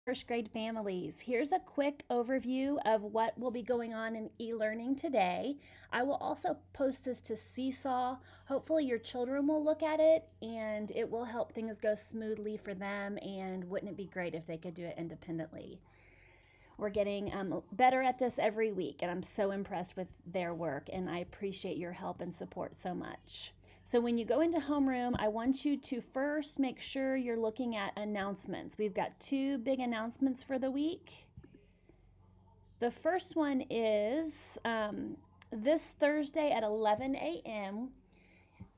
First grade families. Here's a quick overview of what will be going on in e-learning today. I will also post this to Seesaw. Hopefully your children will look at it and it will help things go smoothly for them, and wouldn't it be great if they could do it independently? We're getting better at this every week, and I'm so impressed with their work, and I appreciate your help and support so much. So when you go into homeroom, I want you to first make sure you're looking at announcements. We've got two big announcements for the week. The first one is this Thursday at 11 a.m.,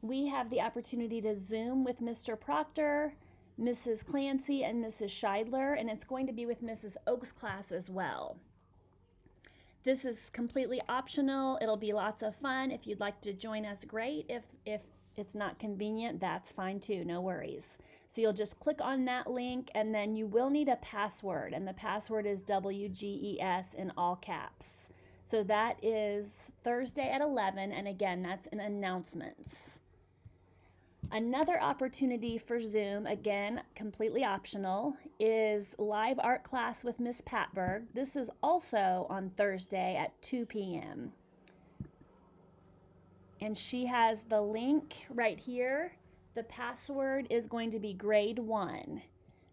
we have the opportunity to Zoom with Mr. Proctor, Mrs. Clancy, and Mrs. Scheidler, and it's going to be with Mrs. Oak's class as well. This is completely optional. It'll be lots of fun. If you'd like to join us, great. If it's not convenient, that's fine too, no worries. So you'll just click on that link, and then you will need a password, and the password is WGES in all caps. So that is Thursday at 11, and again, that's in announcements. Another opportunity for Zoom, again, completely optional, is live art class with Miss Patberg. This is also on Thursday at 2 p.m. And she has the link right here. The password is going to be grade 1,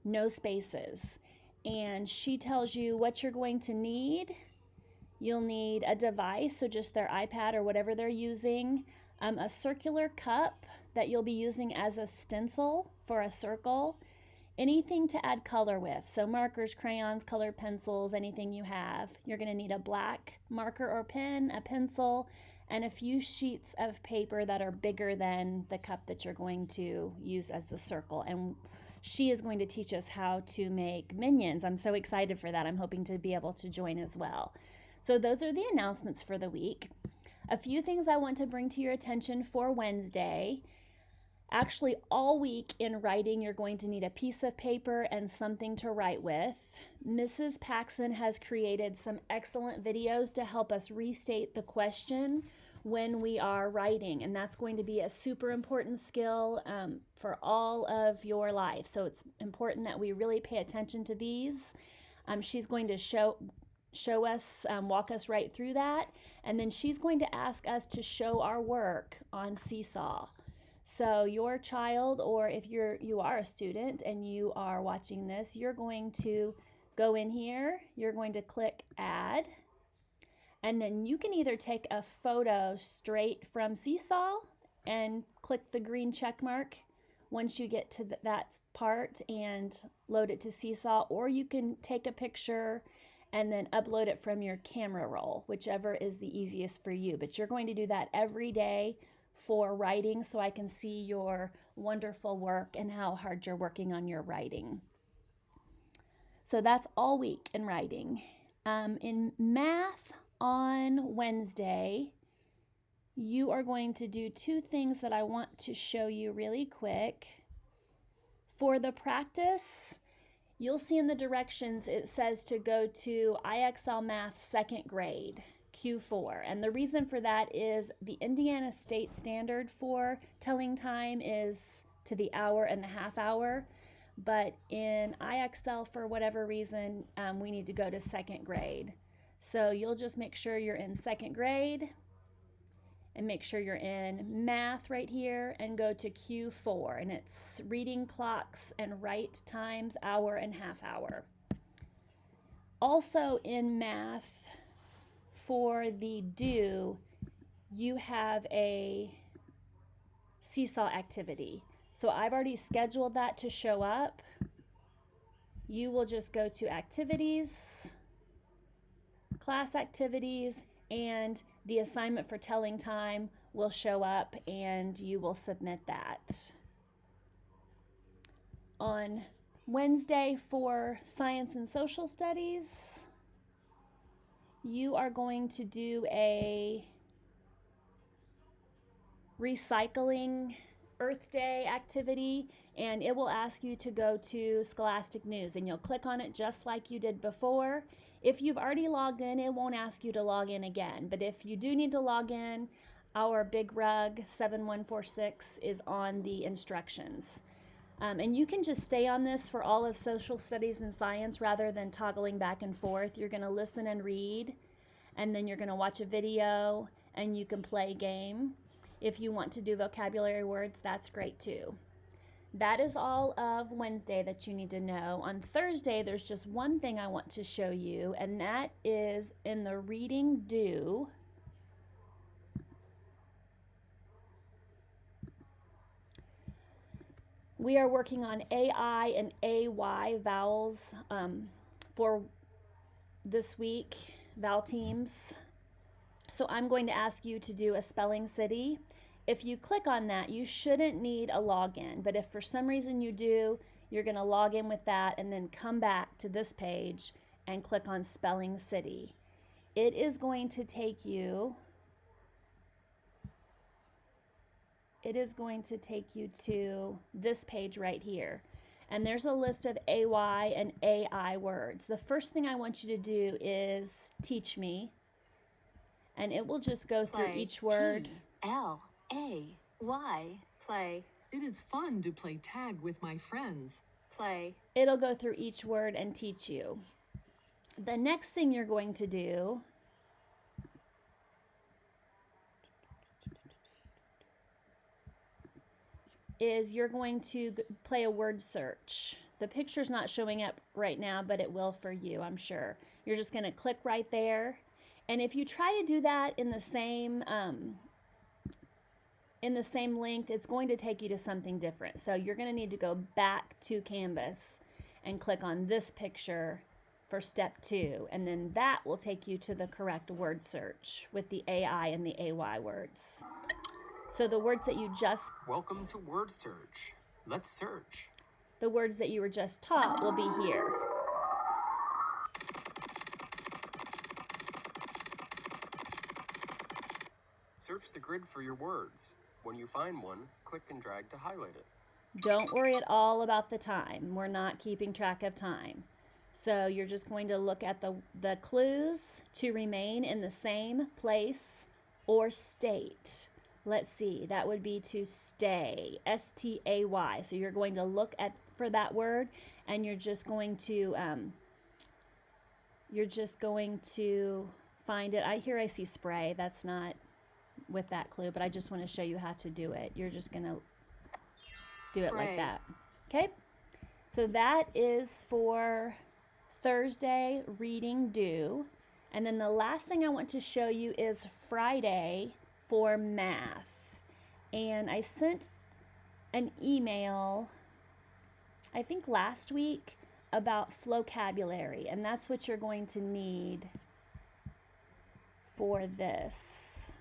no spaces. And she tells you what you're going to need. You'll need a device, so just their iPad or whatever they're using, a circular cup that you'll be using as a stencil for a circle, anything to add color with, so markers, crayons, colored pencils, anything you have. You're going to need a black marker or pen, a pencil, and a few sheets of paper that are bigger than the cup that you're going to use as the circle. And she is going to teach us how to make minions. I'm so excited for that. I'm hoping to be able to join as well. So those are the announcements for the week. A few things I want to bring to your attention for Wednesday. Actually, all week in writing, you're going to need a piece of paper and something to write with. Mrs. Paxson has created some excellent videos to help us restate the question when we are writing, and that's going to be a super important skill for all of your life. So it's important that we really pay attention to these. She's going to show us, walk us right through that, and then she's going to ask us to show our work on Seesaw. So your child, or if you are a student and you are watching this, you're going to go in here, you're going to click add, and then you can either take a photo straight from Seesaw and click the green check mark once you get to that part and load it to Seesaw, or you can take a picture and then upload it from your camera roll, whichever is the easiest for you. But you're going to do that every day for writing, so I can see your wonderful work and how hard you're working on your writing. So that's all week in writing. In math on Wednesday, you are going to do two things that I want to show you really quick. For the practice, you'll see in the directions it says to go to IXL Math 2nd grade, Q4. And the reason for that is the Indiana State standard for telling time is to the hour and the half hour. But in IXL, for whatever reason, we need to go to 2nd grade. So you'll just make sure you're in 2nd grade and make sure you're in math right here and go to Q4. And it's reading clocks and write times, hour and half hour. Also in math, for the do, you have a Seesaw activity. So I've already scheduled that to show up. You will just go to activities, class activities, and the assignment for telling time will show up and you will submit that. On Wednesday for science and social studies, you are going to do a recycling Earth Day activity, and it will ask you to go to Scholastic News, and you'll click on it just like you did before. If you've already logged in, it won't ask you to log in again, but if you do need to log in, our big rug 7146 is on the instructions. And you can just stay on this for all of social studies and science rather than toggling back and forth. You're going to listen and read, and then you're going to watch a video, and you can play a game. If you want to do vocabulary words, that's great too. That is all of Wednesday that you need to know. On Thursday, there's just one thing I want to show you, and that is in the reading do. We are working on AI and AY vowels for this week, vowel teams. So I'm going to ask you to do a spelling city. If you click on that, you shouldn't need a login, but if for some reason you do, you're going to log in with that and then come back to this page and click on spelling city. It is going to take you to this page right here. And there's a list of AY and AI words. The first thing I want you to do is teach me. And it will just go through each word. Play. Play. It is fun to play tag with my friends. Play. It'll go through each word and teach you. The next thing you're going to do is you're going to play a word search. The picture's not showing up right now, but it will for you, I'm sure. You're just going to click right there. And if you try to do that in the same length, it's going to take you to something different. So you're going to need to go back to Canvas and click on this picture for step 2. And then that will take you to the correct word search with the AI and the AY words. So the words that you just... Welcome to Word Search. Let's search. The words that you were just taught will be here. Search the grid for your words. When you find one, click and drag to highlight it. Don't worry at all about the time. We're not keeping track of time. So you're just going to look at the clues to remain in the same place or state. Let's see, that would be to stay, S-T-A-Y. So you're going to look for that word, and you're just going to find it. I see spray. That's not with that clue, but I just want to show you how to do it. You're just going to do it like that. Okay? So that is for Thursday reading do. And then the last thing I want to show you is Friday for math. And I sent an email, I think last week, about vocabulary, and that's what you're going to need for this.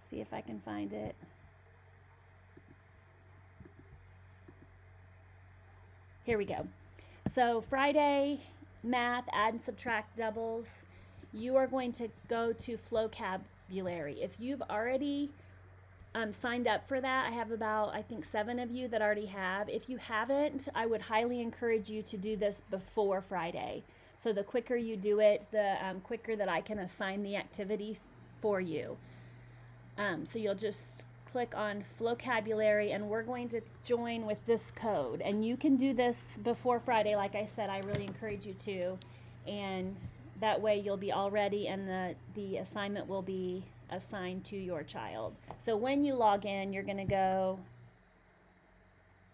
See if I can find it. Here we go. So Friday, math, add and subtract doubles. You are going to go to vocabulary. If you've already signed up for that, I have about, I think, 7 of you that already have. If you haven't, I would highly encourage you to do this before Friday. So the quicker you do it, the quicker that I can assign the activity for you. So you'll just click on vocabulary, and we're going to join with this code. And you can do this before Friday. Like I said, I really encourage you to. And that way you'll be all ready, and the assignment will be assigned to your child. So when you log in, you're going to go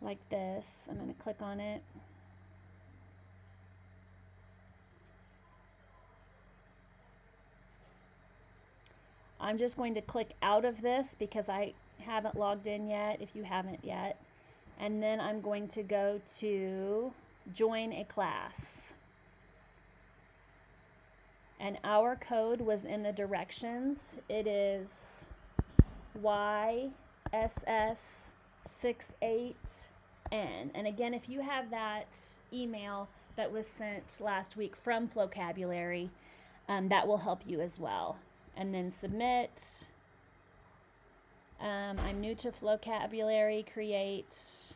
like this. I'm going to click on it. I'm just going to click out of this because I haven't logged in yet, if you haven't yet. And then I'm going to go to join a class. And our code was in the directions. It is YSS68N. And again, if you have that email that was sent last week from Vocabulary, that will help you as well. And then submit. I'm new to Vocabulary, create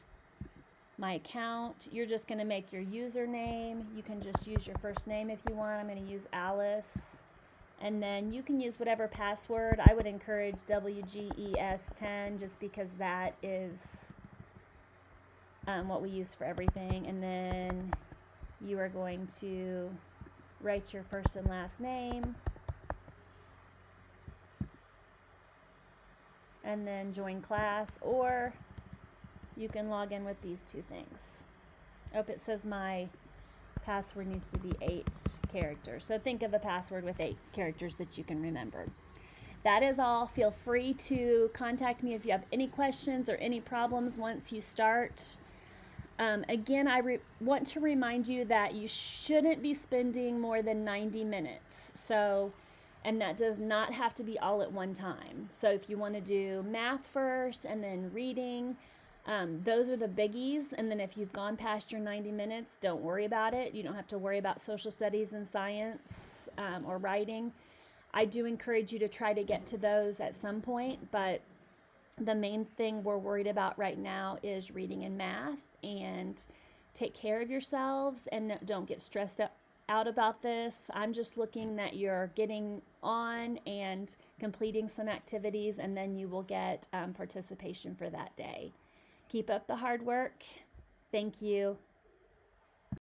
my account. You're just going to make your username. You can just use your first name if you want. I'm going to use Alice. And then you can use whatever password. I would encourage WGES10 just because that is what we use for everything. And then you are going to write your first and last name. And then join class, or you can log in with these two things. Oh, it says my password needs to be 8 characters. So think of a password with 8 characters that you can remember. That is all. Feel free to contact me if you have any questions or any problems once you start. Again, I want to remind you that you shouldn't be spending more than 90 minutes. And that does not have to be all at one time. So if you want to do math first and then reading, those are the biggies. And then if you've gone past your 90 minutes, don't worry about it. You don't have to worry about social studies and science or writing. I do encourage you to try to get to those at some point, but the main thing we're worried about right now is reading and math. And take care of yourselves and don't get stressed out about this. I'm just looking that you're getting on and completing some activities, and then you will get participation for that day. Keep up the hard work. Thank you.